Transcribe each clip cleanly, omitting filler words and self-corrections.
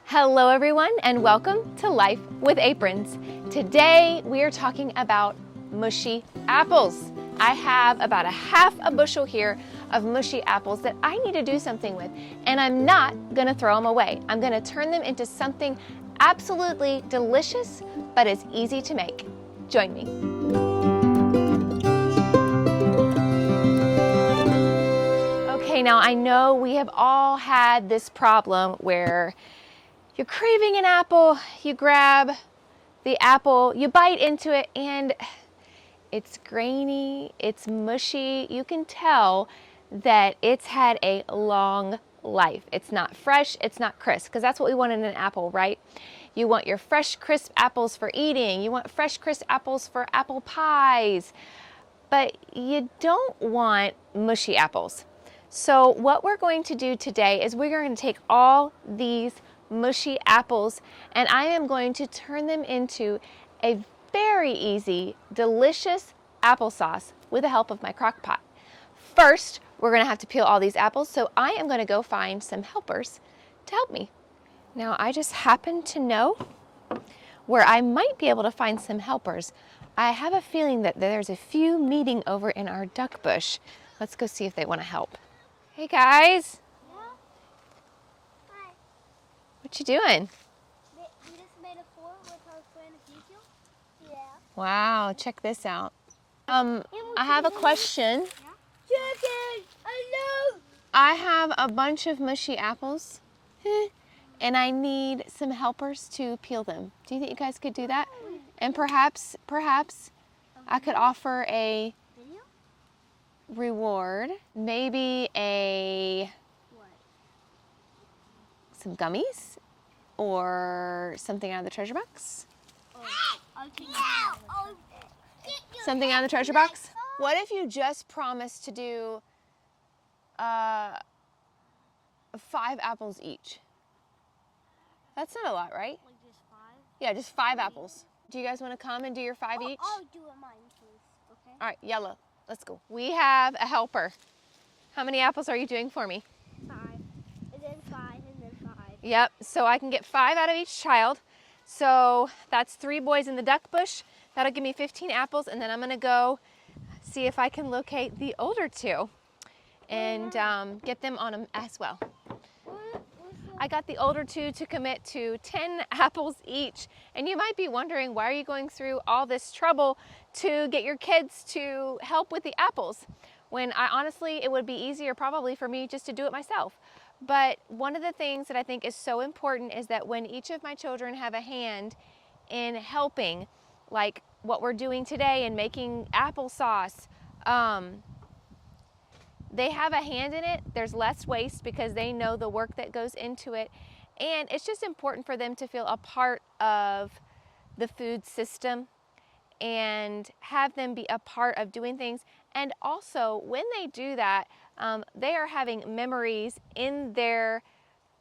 Hello everyone and welcome to Life with Aprons. Today we are talking about mushy apples. I have about a half a bushel here of mushy apples that I need to do something with, and I'm not going to throw them away. I'm going to turn them into something absolutely delicious but is easy to make. Join me. Okay, now I know we have all had this problem where you're craving an apple, you grab the apple, you bite into it, and it's grainy, it's mushy. You can tell that it's had a long life. It's not fresh, it's not crisp, because that's what we want in an apple, right? You want your fresh, crisp apples for eating. You want fresh, crisp apples for apple pies. But you don't want mushy apples. So what we're going to do today is we're going to take all these mushy apples and I am going to turn them into a very easy, delicious applesauce with the help of my crock pot. First, we're going to have to peel all these apples, so I am going to go find some helpers to help me. Now, I just happen to know where I might be able to find some helpers. I have a feeling that there's a few meeting over in our duck bush. Let's go see if they want to help. Hey guys. What you doing? We just made a fort with our friend Ezekiel. Yeah. Wow, check this out. I have a question. Chicken! Hello! I have a bunch of mushy apples and I need some helpers to peel them. Do you think you guys could do that? And perhaps I could offer a reward, maybe some gummies or something out of the treasure box. Something out of the treasure box? What if you just promised to do 5 apples each? That's not a lot, right? Like just 5? Yeah, just 5 apples. Do you guys want to come and do your 5 each? I'll do it mine, please. Okay. All right, yellow. Let's go. We have a helper. How many apples are you doing for me? 5. And then 5, and then 5. Yep, so I can get 5 out of each child. So that's 3 boys in the duck bush. That'll give me 15 apples, and then I'm gonna go see if I can locate the older 2 and get them on them as well. I got the older 2 to commit to 10 apples each. And you might be wondering, why are you going through all this trouble to get your kids to help with the apples? When honestly, it would be easier probably for me just to do it myself. But one of the things that I think is so important is that when each of my children have a hand in helping, like what we're doing today in making applesauce, they have a hand in it. There's less waste because they know the work that goes into it. And it's just important for them to feel a part of the food system and have them be a part of doing things. And also, when they do that, they are having memories in their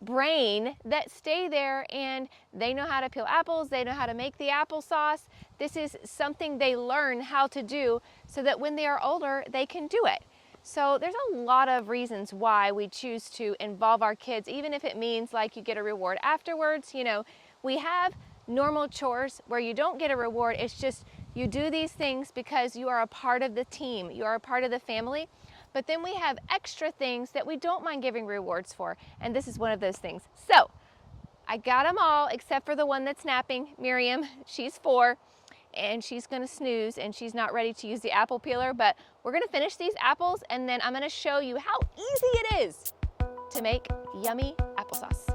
brain that stay there, and they know how to peel apples, they know how to make the applesauce. This is something they learn how to do so that when they are older, they can do it. So there's a lot of reasons why we choose to involve our kids, even if it means like you get a reward afterwards. You know, we have normal chores where you don't get a reward. It's just you do these things because you are a part of the team, you are a part of the family. But then we have extra things that we don't mind giving rewards for, and this is one of those things. So I got them all except for the one that's napping, Miriam. She's 4. And she's gonna snooze and she's not ready to use the apple peeler, but we're gonna finish these apples and then I'm gonna show you how easy it is to make yummy applesauce.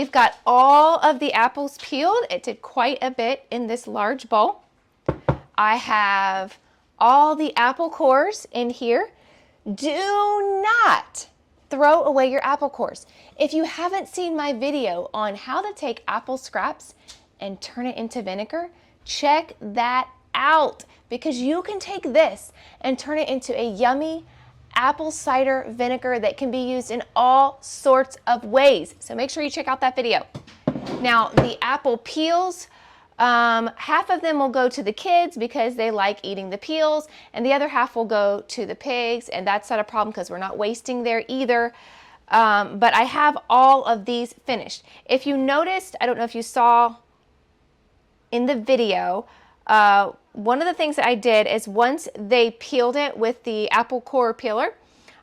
we've got all of the apples peeled. It did quite a bit in this large bowl. I have all the apple cores in here. Do not throw away your apple cores. If you haven't seen my video on how to take apple scraps and turn it into vinegar, check that out, because you can take this and turn it into a yummy apple cider vinegar that can be used in all sorts of ways. So make sure you check out that video. Now, the apple peels, half of them will go to the kids because they like eating the peels, and the other half will go to the pigs, and that's not a problem because we're not wasting there either. But I have all of these finished. If you noticed, I don't know if you saw in the video, one of the things that I did is once they peeled it with the apple core peeler,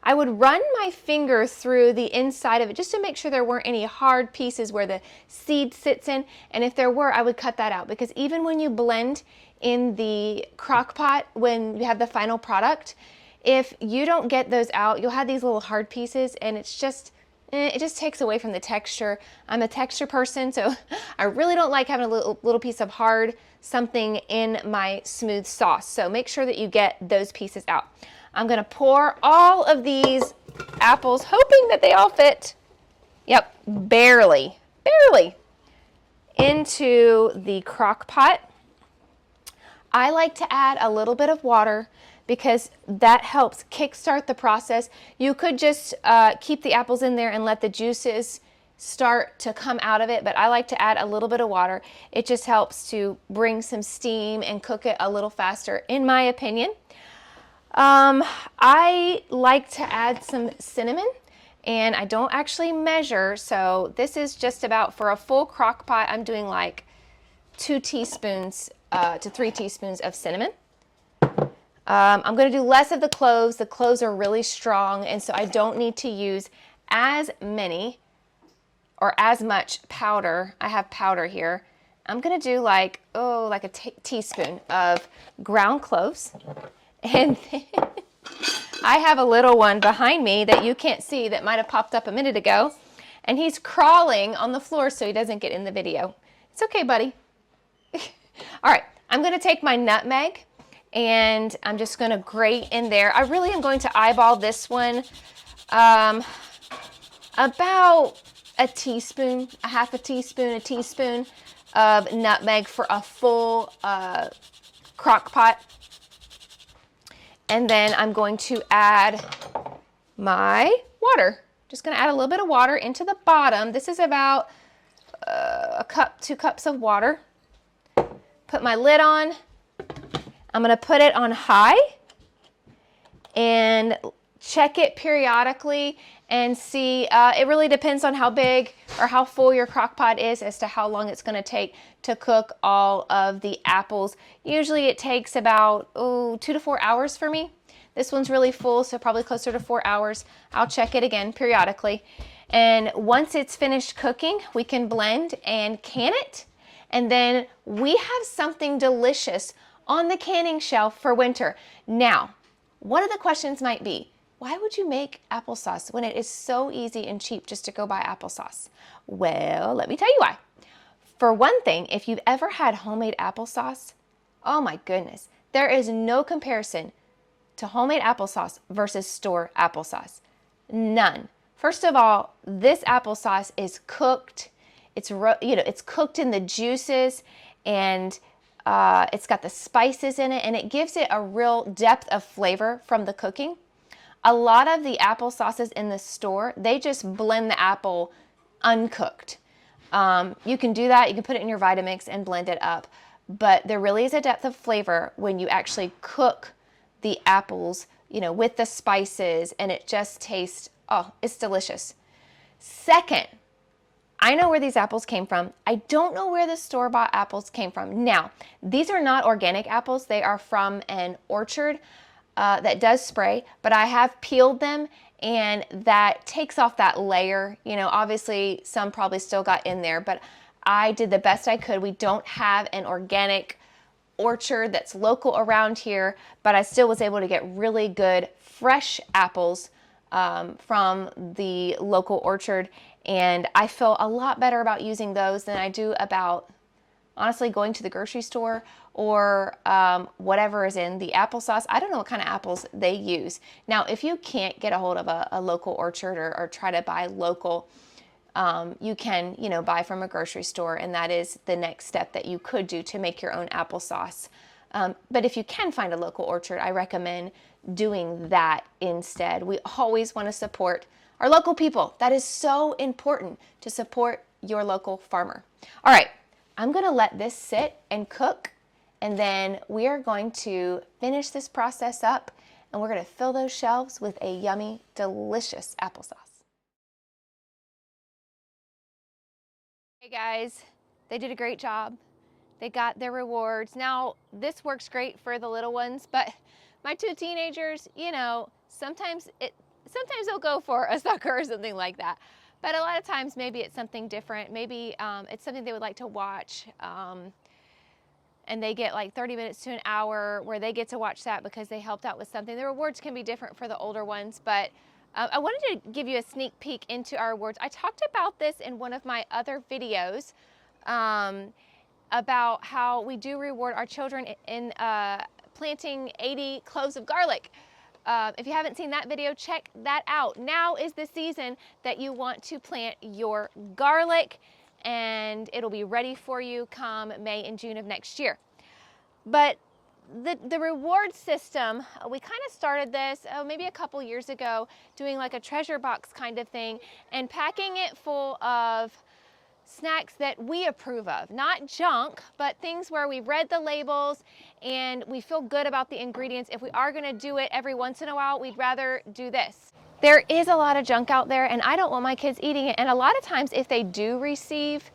I would run my finger through the inside of it just to make sure there weren't any hard pieces where the seed sits in. And if there were, I would cut that out, because even when you blend in the crock pot, when you have the final product, if you don't get those out, you'll have these little hard pieces, and it just takes away from the texture. I'm a texture person, so I really don't like having a little piece of hard something in my smooth sauce. So make sure that you get those pieces out. I'm gonna pour all of these apples, hoping that they all fit, yep, barely, into the crock pot. I like to add a little bit of water because that helps kickstart the process. You could just keep the apples in there and let the juices start to come out of it, but I like to add a little bit of water. It just helps to bring some steam and cook it a little faster, in my opinion. I like to add some cinnamon, and I don't actually measure, so this is just about, for a full crock pot, I'm doing like 2 teaspoons to 3 teaspoons of cinnamon. I'm going to do less of the cloves. The cloves are really strong, and so I don't need to use as many or as much powder. I have powder here. I'm going to do like a teaspoon of ground cloves. And then I have a little one behind me that you can't see that might have popped up a minute ago, and he's crawling on the floor so he doesn't get in the video. It's okay, buddy. All right, I'm going to take my nutmeg, and I'm just going to grate in there. I really am going to eyeball this one, about a teaspoon, a half a teaspoon, a teaspoon of nutmeg for a full crock pot. And then I'm going to add my water. Just going to add a little bit of water into the bottom. This is about a cup, 2 cups of water. Put my lid on. I'm going to put it on high and check it periodically and see. It really depends on how big or how full your crock pot is as to how long it's going to take to cook all of the apples. Usually it takes about 2 to 4 hours for me. This one's really full, so probably closer to 4 hours. I'll check it again periodically. And once it's finished cooking, we can blend and can it. And then we have something delicious on the canning shelf for winter. Now, one of the questions might be, why would you make applesauce when it is so easy and cheap just to go buy applesauce? Well, let me tell you why. For one thing, if you've ever had homemade applesauce, oh my goodness, there is no comparison to homemade applesauce versus store applesauce. None. First of all, this applesauce is cooked. It's cooked in the juices, and it's got the spices in it, and it gives it a real depth of flavor from the cooking. A lot of the applesauces in the store, they just blend the apple uncooked. You can do that. You can put it in your Vitamix and blend it up. But there really is a depth of flavor when you actually cook the apples, with the spices, and it just tastes, it's delicious. Second, I know where these apples came from. I don't know where the store-bought apples came from. Now, these are not organic apples. They are from an orchard that does spray, but I have peeled them, and that takes off that layer. Obviously some probably still got in there, but I did the best I could. We don't have an organic orchard that's local around here, but I still was able to get really good fresh apples from the local orchard, and I feel a lot better about using those than I do about honestly going to the grocery store or whatever is in the applesauce. I don't know what kind of apples they use. Now, if you can't get a hold of a local orchard or try to buy local, you can, buy from a grocery store, and that is the next step that you could do to make your own applesauce. But if you can find a local orchard, I recommend doing that instead. We always want to support our local people. That is so important, to support your local farmer. All right, I'm going to let this sit and cook, and then we are going to finish this process up, and we're going to fill those shelves with a yummy, delicious applesauce. Hey guys, they did a great job. They got their rewards. Now, this works great for the little ones, but my two teenagers, sometimes they'll go for a sucker or something like that. But a lot of times, maybe it's something different. Maybe it's something they would like to watch, and they get like 30 minutes to an hour where they get to watch that because they helped out with something. The rewards can be different for the older ones, but I wanted to give you a sneak peek into our rewards. I talked about this in one of my other videos about how we do reward our children in planting 80 cloves of garlic. If you haven't seen that video, check that out. Now is the season that you want to plant your garlic, and it'll be ready for you come May and June of next year. But the reward system, we kind of started this maybe a couple years ago, doing like a treasure box kind of thing and packing it full of snacks that we approve of. Not junk, but things where we've read the labels and we feel good about the ingredients. If we are going to do it every once in a while, we'd rather do this. There is a lot of junk out there, and I don't want my kids eating it. And a lot of times, if they do receive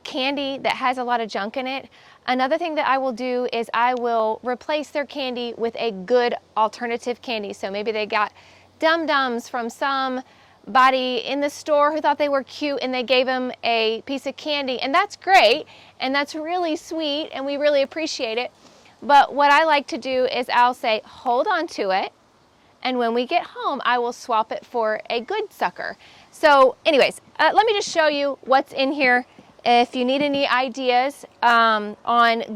candy that has a lot of junk in it, another thing that I will do is I will replace their candy with a good alternative candy. So maybe they got Dum-Dums from somebody in the store who thought they were cute, and they gave them a piece of candy, and that's great, and that's really sweet, and we really appreciate it. But what I like to do is I'll say, hold on to it, and when we get home, I will swap it for a good sucker. So anyways, let me just show you what's in here. If you need any ideas on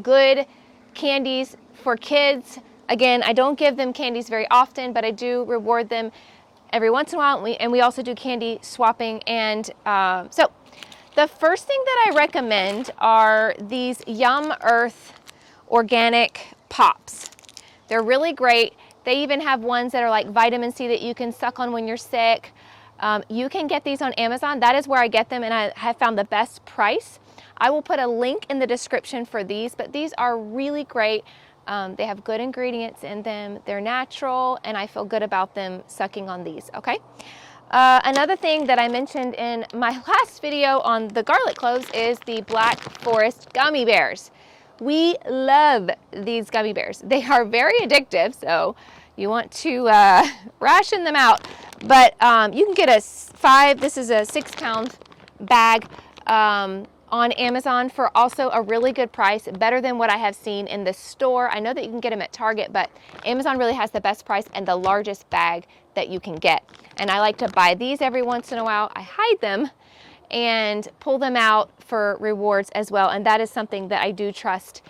good candies for kids, again, I don't give them candies very often, but I do reward them every once in a while, and we also do candy swapping. And so the first thing that I recommend are these Yum Earth organic pops. They're really great. They even have ones that are like vitamin C that you can suck on when you're sick. You can get these on Amazon. That is where I get them, and I have found the best price. I will put a link in the description for these, but these are really great. They have good ingredients in them. They're natural, and I feel good about them sucking on these, okay? Another thing that I mentioned in my last video on the garlic cloves is the Black Forest gummy bears. We love these gummy bears. They are very addictive, so you want to ration them out. But you can get this is a 6-pound bag on Amazon for also a really good price, better than what I have seen in the store. I know that you can get them at Target, but Amazon really has the best price and the largest bag that you can get. And I like to buy these every once in a while. I hide them and pull them out for rewards as well, and that is something that I do trust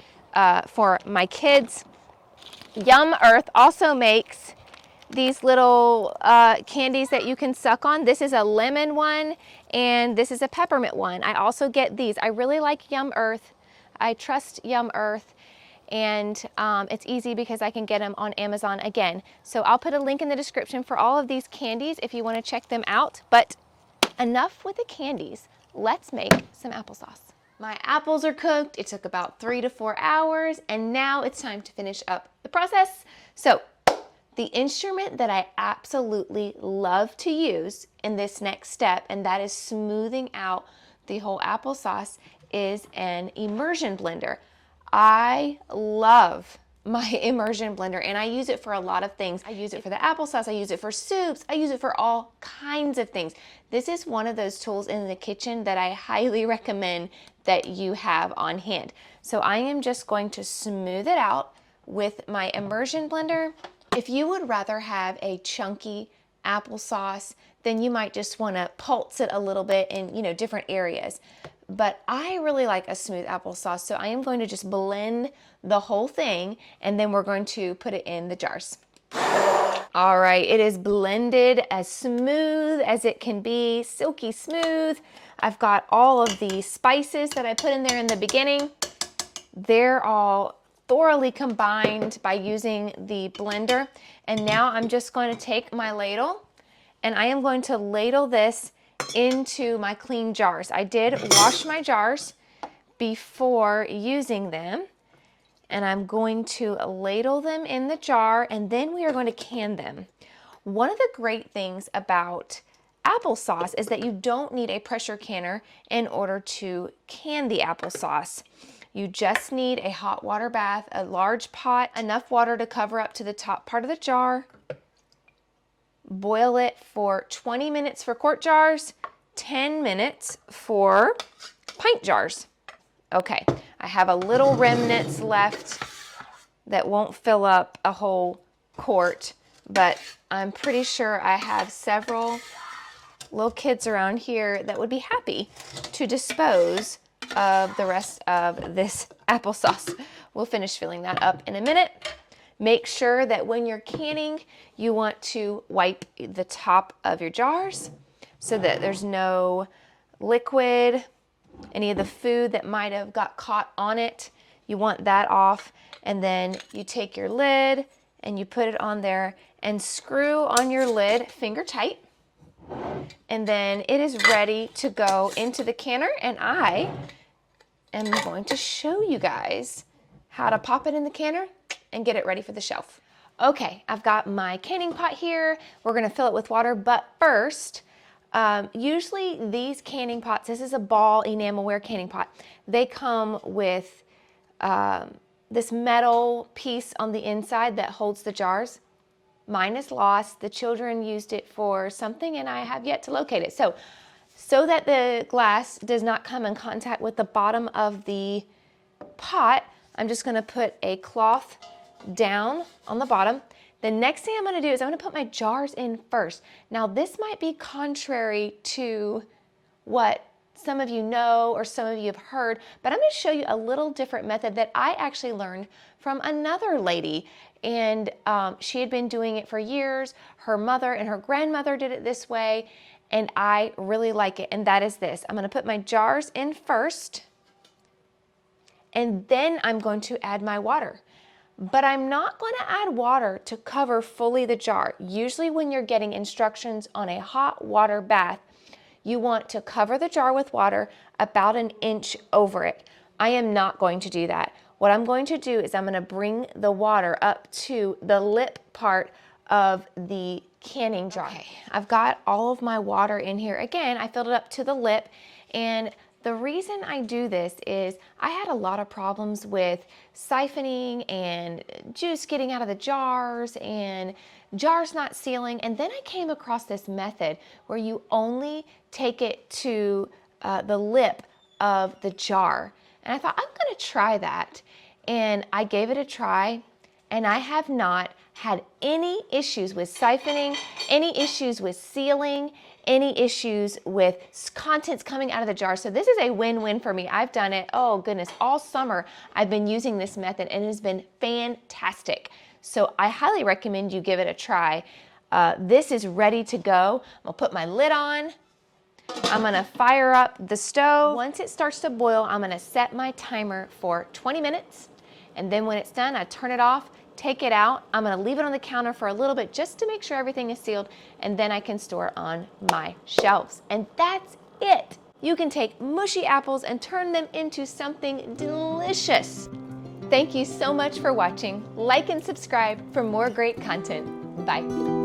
for my kids. Yum Earth also makes these little candies that you can suck on. This is a lemon one, and this is a peppermint one. I also get these. I really like Yum Earth. I trust Yum Earth, and it's easy because I can get them on Amazon again. So I'll put a link in the description for all of these candies if you want to check them out. But enough with the candies. Let's make some applesauce. My apples are cooked. It took about 3 to 4 hours, and now it's time to finish up the process. So the instrument that I absolutely love to use in this next step, and that is smoothing out the whole applesauce, is an immersion blender. I love my immersion blender, and I use it for a lot of things. I use it for the applesauce, I use it for soups, I use it for all kinds of things. This is one of those tools in the kitchen that I highly recommend that you have on hand. So I am just going to smooth it out with my immersion blender. If you would rather have a chunky applesauce, then you might just want to pulse it a little bit in, different areas. But I really like a smooth applesauce, so I am going to just blend the whole thing, and then we're going to put it in the jars. All right, it is blended as smooth as it can be, silky smooth. I've got all of the spices that I put in there in the beginning. They're all thoroughly combined by using the blender. And now I'm just going to take my ladle and I am going to ladle this into my clean jars. I did wash my jars before using them, and I'm going to ladle them in the jar, and then we are going to can them. One of the great things about applesauce is that you don't need a pressure canner in order to can the applesauce. You just need a hot water bath, a large pot, enough water to cover up to the top part of the jar. Boil it for 20 minutes for quart jars, 10 minutes for pint jars. Okay, I have a little remnants left that won't fill up a whole quart, but I'm pretty sure I have several little kids around here that would be happy to dispose of the rest of this applesauce. We'll finish filling that up in a minute. Make sure that when you're canning, you want to wipe the top of your jars so that there's no liquid, any of the food that might have got caught on it. You want that off, and then you take your lid and you put it on there and screw on your lid finger tight, and then it is ready to go into the canner, and I am going to show you guys how to pop it in the canner and get it ready for the shelf. Okay, I've got my canning pot here. We're gonna fill it with water, but first, usually these canning pots, this is a ball enamelware canning pot, they come with this metal piece on the inside that holds the jars. Mine is lost. The children used it for something and I have yet to locate it. So that the glass does not come in contact with the bottom of the pot, I'm just gonna put a cloth down on the bottom. The next thing I'm gonna do is I'm gonna put my jars in first. Now this might be contrary to what some of you know or some of you have heard, but I'm gonna show you a little different method that I actually learned from another lady. And she had been doing it for years. Her mother and her grandmother did it this way, and I really like it, and that is this. I'm gonna put my jars in first, and then I'm going to add my water. But I'm not going to add water to cover fully the jar. Usually when you're getting instructions on a hot water bath, you want to cover the jar with water about an inch over it. I am not going to do that. What I'm going to do is I'm going to bring the water up to the lip part of the canning jar. Okay, I've got all of my water in here. Again, I filled it up to the lip, and the reason I do this is I had a lot of problems with siphoning and juice getting out of the jars and jars not sealing. And then I came across this method where you only take it to the lip of the jar. And I thought, I'm gonna try that. And I gave it a try, and I have not had any issues with siphoning, any issues with sealing, any issues with contents coming out of the jar. So this is a win-win for me. I've done it, oh goodness, all summer I've been using this method, and it has been fantastic. So I highly recommend you give it a try. This is ready to go. I'm gonna put my lid on. I'm gonna fire up the stove. Once it starts to boil, I'm gonna set my timer for 20 minutes. And then when it's done, I turn it off, take it out. I'm gonna leave it on the counter for a little bit just to make sure everything is sealed, and then I can store it on my shelves. And that's it. You can take mushy apples and turn them into something delicious. Thank you so much for watching. Like and subscribe for more great content. Bye.